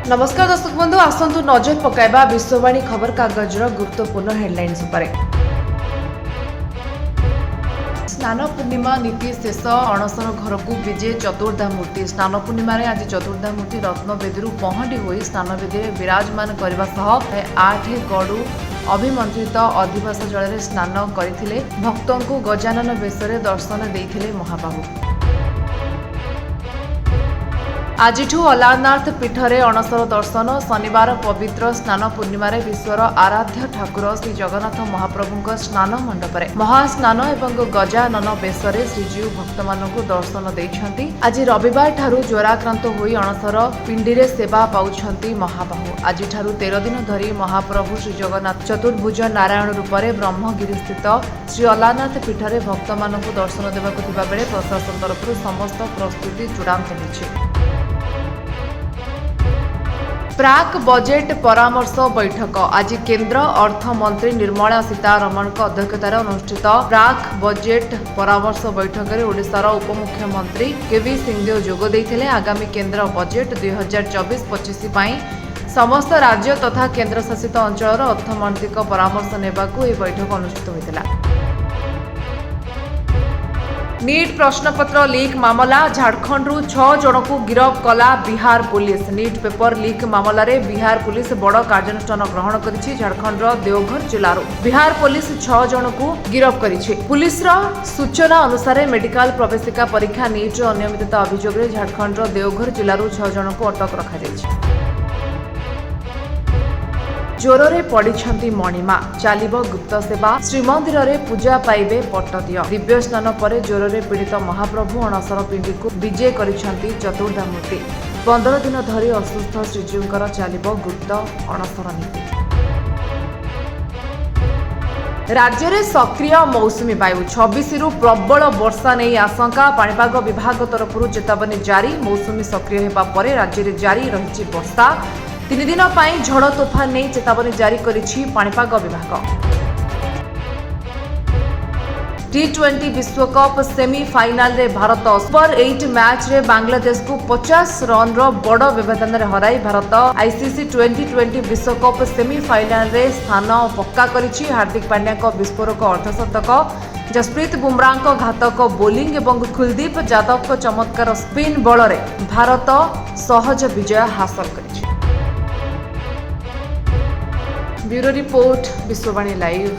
नमस्कार दर्शक बंधु आसतु नजर पकाइबा विश्ववाणी खबर कागजर गुरुत्वपूर्ण हेडलाइंस पर। स्नान पूर्णिमा नीति शेष अणसर घर को विजे चतुर्धामूर्ति। स्नान पूर्णिमा आज चतुर्धामूर्ति रत्नवेदी पहंडी होई स्नानवेदी विराजमान करने सह 8 गड़ू अभिमंत्रित अधिवास जल में स्नान करते भक्तों को गजानन बेश दर्शन देते महाबाहु। आज अलारनाथ पीठरे अणसर दर्शन। शनिवार पवित्र स्नान पूर्णिमा विश्वर आराध्य ठाकुर श्री जगन्नाथ महाप्रभु स्नान मंडपरे महास्नान एवं गजानन बेश श्रीजीव भक्त मानक दर्शन देइछंती। आज रविवार ठारू ज्वराक्रांत होई अणसर पिंडी सेवा पाउछंती महाबाहु। आज 13 दिन धरी महाप्रभु श्री जगन्नाथ चतुर्भुज नारायण रूपरे ब्रह्मगिरी स्थित श्री अलारनाथ पीठरे भक्त मानक दर्शन देवाक थिबा बेले प्रशासन तरफ समस्त प्रस्तुति चूड़ांत होइछि। प्राक बजेट परामर्श बैठक। आज केंद्र अर्थमंत्री निर्मला सीतारमण अध्यक्षतार अनुष्ठित प्राक बजेट परामर्श बैठक में ओडिशार उपमुख्यमंत्री केवी सिंहदेव जोग देइथिले। आगामी केंद्र बजेट 2024-25 ପାଇଁ समस्त राज्य तथा केंद्र शासित अंचल अर्थमंत्री परामर्श नेबाकू यह बैठक अनुष्ठित होइतिला। नीट प्रश्नपत्र लीक मामला। झारखंड 6 जन को गिरफ कला Bihar police. NEET paper leak मामला रे बिहार पुलिस बड़ कार्यानुष्ठान ग्रहण करिछि। झारखंड देवघर जिल्लारो बिहार पुलिस 6 जन को गिरफ करिछि। पुलिस सूचना अनुसार मेडिकल प्रवेशिका परीक्षा नीट अनियमितता अभियोग रे झारखंड देवघर जिल्लारो 6 जन को अटक रखा जाइछि। ज्वरे पड़िछंती मणिमा। चलिबो गुप्त सेवा। श्रीमंदिर रे पूजा पाइबे पट्टदिय। दिव्य स्नान पर ज्वरे पीड़ित महाप्रभु अणसर पिंडी को विजे करिछंती चतुर्धामूर्ति। 15 दिन धरी असुस्थ श्रीजीवकर चलिबो गुप्त अणसर नीति। राज्य में सक्रिय मौसुमी वायु। 26 रु प्रबल वर्षा नहीं आशंका। पाणीपाग विभाग तरफ चेतावनी जारी। मौसुमी सक्रिय होगा पर राज्य में जारी रही वर्षा। 3 दिन पर झड़ तोफान नहीं चेतावनी जारी करिछि पाणीपाग विभाग। T20 विश्वकप सेमीफाइनाल रे भारत सुपर 8 मैच रे बांग्लादेश को 50 रन रो बड़ व्यवधान रे हराई भारत आईसीसी 2020 विश्वकप सेमीफाइनाल रे स्थान पक्का करिछि। हार्दिक पांड्या को विस्फोरक अर्धशतक, जसप्रीत बुमराह को घातक बोलिंग और कुलदीप यादव को चमत्कार स्पिन बल रे भारत सहज विजय हासिल करिछि। Bureau report Vishwavani live.